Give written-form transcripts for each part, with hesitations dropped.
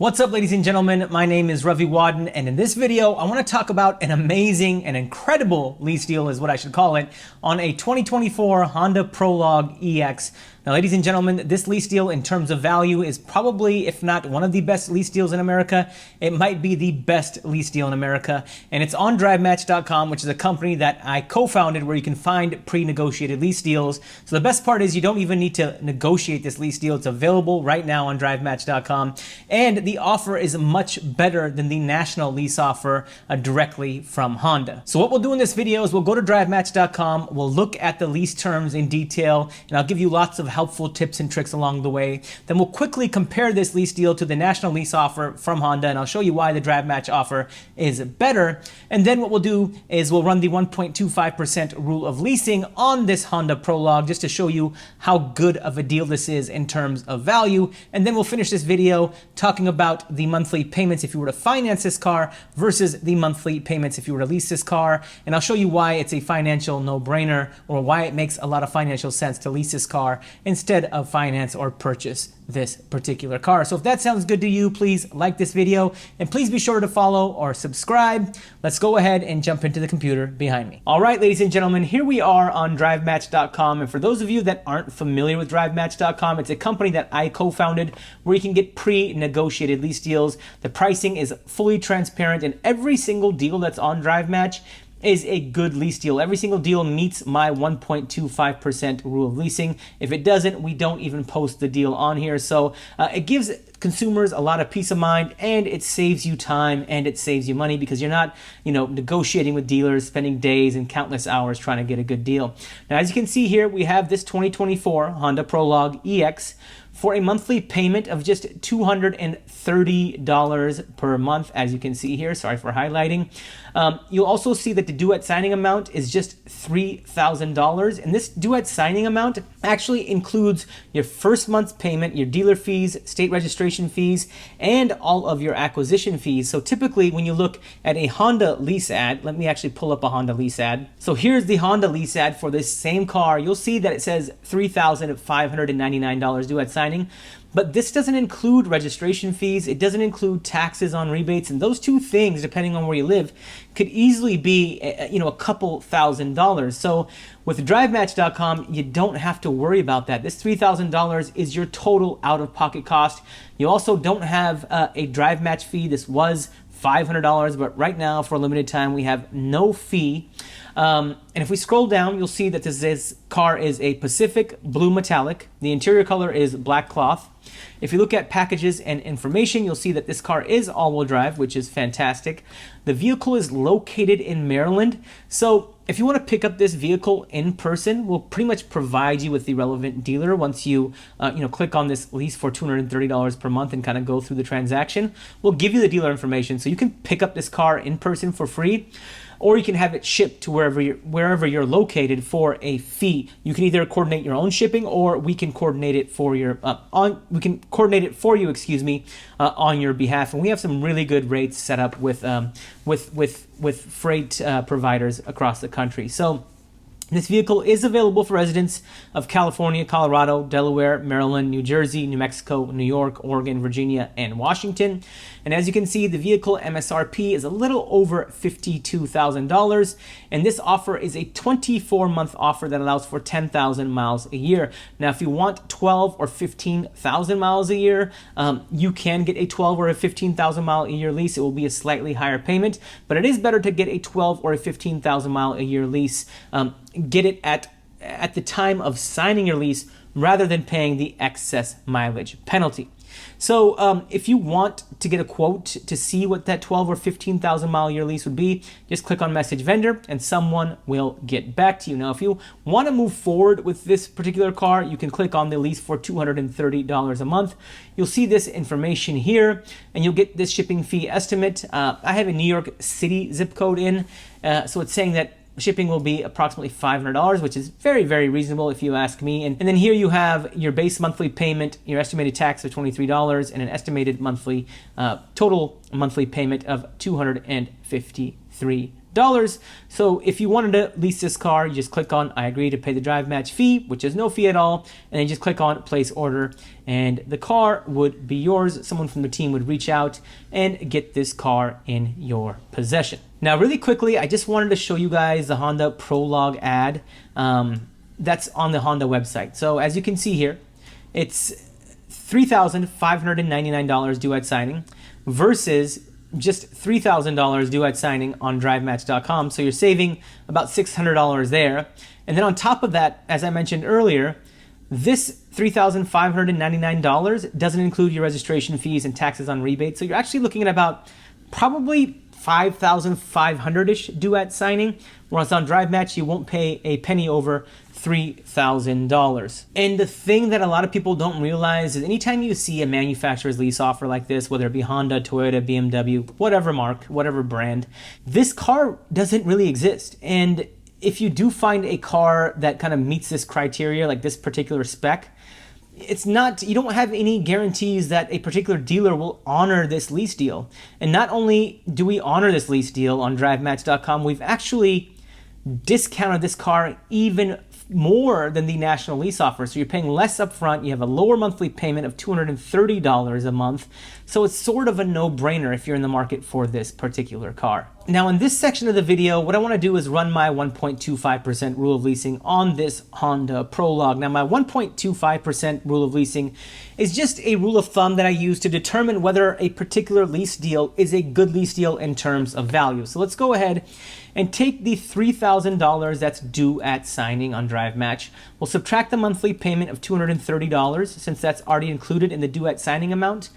What's up, ladies and gentlemen? My name is Ravi Wadden, and in this video, I want to talk about an amazing and incredible lease deal, is what I should call it, on a 2024 Honda Prologue EX. Now, ladies and gentlemen, this lease deal in terms of value is probably, if not one of the best lease deals in America, it might be the best lease deal in America. And it's on DriveMatch.com, which is a company that I co-founded where you can find pre-negotiated lease deals. So the best part is you don't even need to negotiate this lease deal. It's available right now on DriveMatch.com. And the offer is much better than the national lease offer directly from Honda. So what we'll do in this video is we'll go to DriveMatch.com, we'll look at the lease terms in detail, and I'll give you lots of helpful tips and tricks along the way. Then we'll quickly compare this lease deal to the national lease offer from Honda, and I'll show you why the DriveMatch offer is better. And then what we'll do is we'll run the 1.25% rule of leasing on this Honda Prologue just to show you how good of a deal this is in terms of value. And then we'll finish this video talking about the monthly payments if you were to finance this car versus the monthly payments if you were to lease this car. And I'll show you why it's a financial no-brainer, or why it makes a lot of financial sense to lease this car instead of finance or purchase this particular car. So if that sounds good to you, please like this video and please be sure to follow or subscribe. Let's go ahead and jump into the computer behind me. All right, ladies and gentlemen, here we are on DriveMatch.com. And for those of you that aren't familiar with DriveMatch.com, it's a company that I co-founded where you can get pre-negotiated lease deals. The pricing is fully transparent, and every single deal that's on DriveMatch is a good lease deal. Every single deal meets my 1.25% rule of leasing. If it doesn't, we don't even post the deal on here. So it gives consumers a lot of peace of mind, and it saves you time and it saves you money because you're not, negotiating with dealers, spending days and countless hours trying to get a good deal. Now, as you can see here, we have this 2024 Honda Prologue EX for a monthly payment of just $230 per month, as you can see here. Sorry for highlighting. You'll also see that the duet signing amount is just $3,000. And this duet signing amount actually includes your first month's payment, your dealer fees, state registration fees, and all of your acquisition fees. So typically when you look at a Honda lease ad, let me actually pull up a Honda lease ad. So here's the Honda lease ad for this same car. You'll see that it says $3,599 duet signing. But this doesn't include registration fees. It doesn't include taxes on rebates. And those two things, depending on where you live, could easily be, a couple $1,000s. So with DriveMatch.com, you don't have to worry about that. This $3,000 is your total out-of-pocket cost. You also don't have a DriveMatch fee. This was $500, but right now, for a limited time, we have no fee. And if we scroll down, you'll see that this car is a Pacific Blue Metallic. The interior color is black cloth. If you look at packages and information, you'll see that this car is all-wheel drive, which is fantastic. The vehicle is located in Maryland. So if you want to pick up this vehicle in person, we'll pretty much provide you with the relevant dealer once you, click on this lease for $230 per month and kind of go through the transaction. We'll give you the dealer information so you can pick up this car in person for free, or you can have it shipped to wherever you're located for a fee. You can either coordinate your own shipping, or we can coordinate it for you, on your behalf. And we have some really good rates set up with freight providers across the country. So this vehicle is available for residents of California, Colorado, Delaware, Maryland, New Jersey, New Mexico, New York, Oregon, Virginia, and Washington. And as you can see, the vehicle MSRP is a little over $52,000. And this offer is a 24-month offer that allows for 10,000 miles a year. Now, if you want 12 or 15,000 miles a year, you can get a 12 or a 15,000 mile a year lease. It will be a slightly higher payment, but it is better to get a 12 or a 15,000 mile a year lease. Get it at the time of signing your lease rather than paying the excess mileage penalty. So if you want to get a quote to see what that 12 or 15,000 mile a year lease would be, just click on message vendor and someone will get back to you. Now, if you want to move forward with this particular car, you can click on the lease for $230 a month. You'll see this information here and you'll get this shipping fee estimate. I have a New York City zip code in, so it's saying that shipping will be approximately $500, which is very, very reasonable if you ask me. And then here you have your base monthly payment, your estimated tax of $23, and an estimated monthly total monthly payment of $250. So if you wanted to lease this car, you just click on I agree to pay the drive match fee, which is no fee at all, and then just click on place order, and the car would be yours. Someone from the team would reach out and get this car in your possession. Now, really quickly, I just wanted to show you guys the Honda Prologue ad that's on the Honda website. So as you can see here, it's $3,599 due at signing versus just $3,000 due at signing on DriveMatch.com. So you're saving about $600 there. And then on top of that, as I mentioned earlier, this $3,599 doesn't include your registration fees and taxes on rebate. So you're actually looking at about probably $5,500-ish due at signing, whereas on DriveMatch, you won't pay a penny over $3,000. And the thing that a lot of people don't realize is anytime you see a manufacturer's lease offer like this, whether it be Honda, Toyota, BMW, whatever mark, whatever brand, this car doesn't really exist. And if you do find a car that kind of meets this criteria, like this particular spec, it's not, you don't have any guarantees that a particular dealer will honor this lease deal. And not only do we honor this lease deal on DriveMatch.com, we've actually discounted this car even more than the national lease offer. So you're paying less upfront, you have a lower monthly payment of $230 a month. So it's sort of a no-brainer if you're in the market for this particular car. Now in this section of the video, what I want to do is run my 1.25% rule of leasing on this Honda Prologue. Now my 1.25% rule of leasing is just a rule of thumb that I use to determine whether a particular lease deal is a good lease deal in terms of value. So let's go ahead and take the $3,000 that's due at signing on DriveMatch. We'll subtract the monthly payment of $230 since that's already included in the due at signing amount.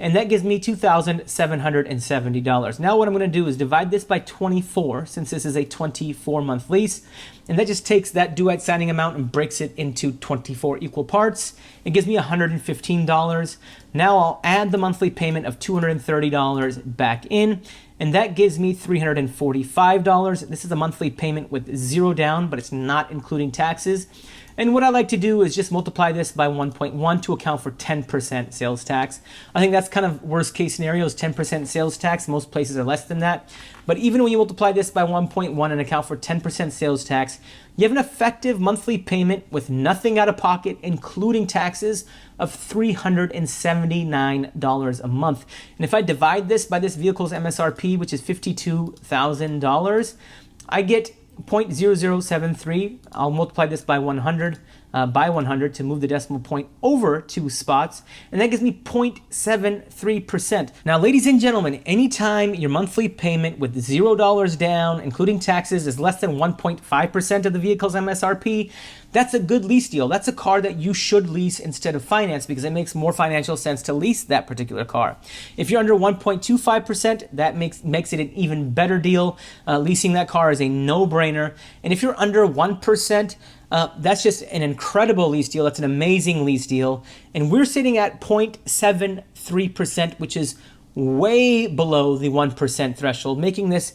And that gives me $2,770. Now what I'm going to do is divide this by 24 since this is a 24-month lease. And that just takes that due at signing amount and breaks it into 24 equal parts. It gives me $115. Now I'll add the monthly payment of $230 back in. And that gives me $345. This is a monthly payment with zero down, but it's not including taxes. And what I like to do is just multiply this by 1.1 to account for 10% sales tax. I think that's kind of worst case scenario is 10% sales tax. Most places are less than that. But even when you multiply this by 1.1 and account for 10% sales tax, you have an effective monthly payment with nothing out of pocket, including taxes, of $379 a month. And if I divide this by this vehicle's MSRP, which is $52,000, I get 0.0073. I'll multiply this by 100 to move the decimal point over 2 spots, and that gives me 0.73%. Now, ladies and gentlemen, anytime your monthly payment with $0 down, including taxes, is less than 1.5% of the vehicle's MSRP, that's a good lease deal. That's a car that you should lease instead of finance because it makes more financial sense to lease that particular car. If you're under 1.25%, that makes it an even better deal. Leasing that car is a no-brainer. And if you're under 1%, that's just an incredible lease deal. That's an amazing lease deal. And we're sitting at 0.73%, which is way below the 1% threshold, making this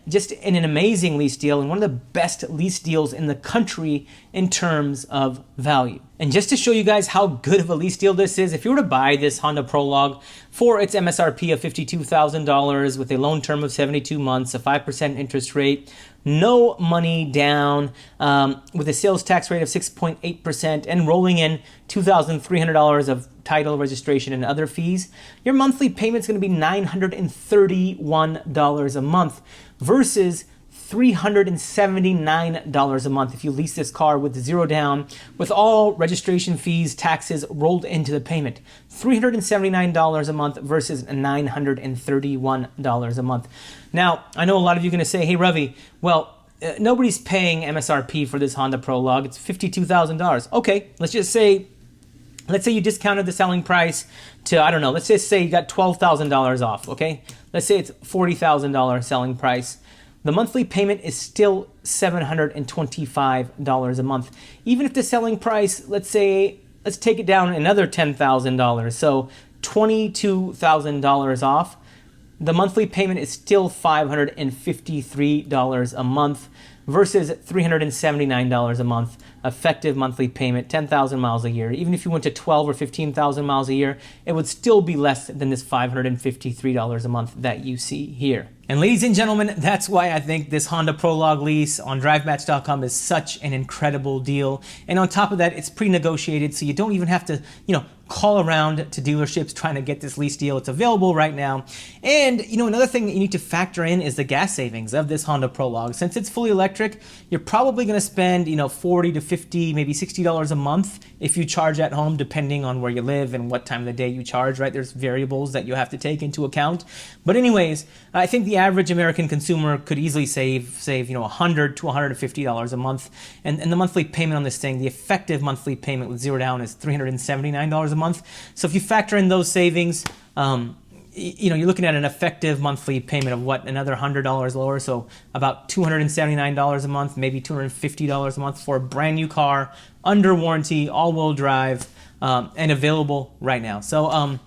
just an amazing lease deal and one of the best lease deals in the country in terms of value. And just to show you guys how good of a lease deal this is, if you were to buy this Honda Prologue for its MSRP of $52,000 with a loan term of 72 months, a 5% interest rate, no money down, with a sales tax rate of 6.8% and rolling in $2,300 of title, registration, and other fees, your monthly payment's going to be $931 a month versus $379 a month if you lease this car with zero down, with all registration fees, taxes rolled into the payment. $379 a month versus $931 a month. Now, I know a lot of you are going to say, hey, Ravi, well, nobody's paying MSRP for this Honda Prologue. It's $52,000. Okay, let's say you discounted the selling price to, I don't know, let's just say you got $12,000 off, okay? Let's say it's $40,000 selling price. The monthly payment is still $725 a month. Even if the selling price, let's take it down another $10,000, so $22,000 off, the monthly payment is still $553 a month versus $379 a month effective monthly payment, 10,000 miles a year. Even if you went to 12 or 15,000 miles a year, it would still be less than this $553 a month that you see here. And ladies and gentlemen, that's why I think this Honda Prologue lease on DriveMatch.com is such an incredible deal. And on top of that, it's pre-negotiated, so you don't even have to, call around to dealerships trying to get this lease deal. It's available right now. And another thing that you need to factor in is the gas savings of this Honda Prologue. Since it's fully electric, you're probably going to spend 40 to 50, maybe $60 a month if you charge at home, depending on where you live and what time of the day you charge, right? There's variables that you have to take into account. But anyways, I think the average American consumer could easily save $100 to $150 a month. And the monthly payment on this thing, the effective monthly payment with zero down is $379 a month. So if you factor in those savings, you're looking at an effective monthly payment of another $100 lower, so about $279 a month, maybe $250 a month for a brand new car, under warranty, all-wheel drive, and available right now. So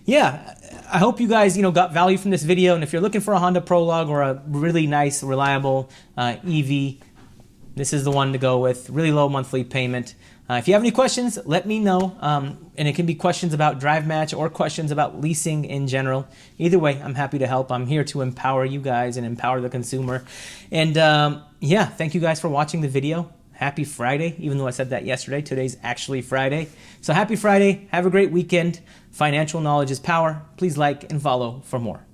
yeah, I hope you guys got value from this video, and if you're looking for a Honda Prologue or a really nice, reliable EV, this is the one to go with. Really low monthly payment. If you have any questions, let me know. And it can be questions about DriveMatch or questions about leasing in general. Either way, I'm happy to help. I'm here to empower you guys and empower the consumer. And yeah, thank you guys for watching the video. Happy Friday, even though I said that yesterday. Today's actually Friday. So happy Friday. Have a great weekend. Financial knowledge is power. Please like and follow for more.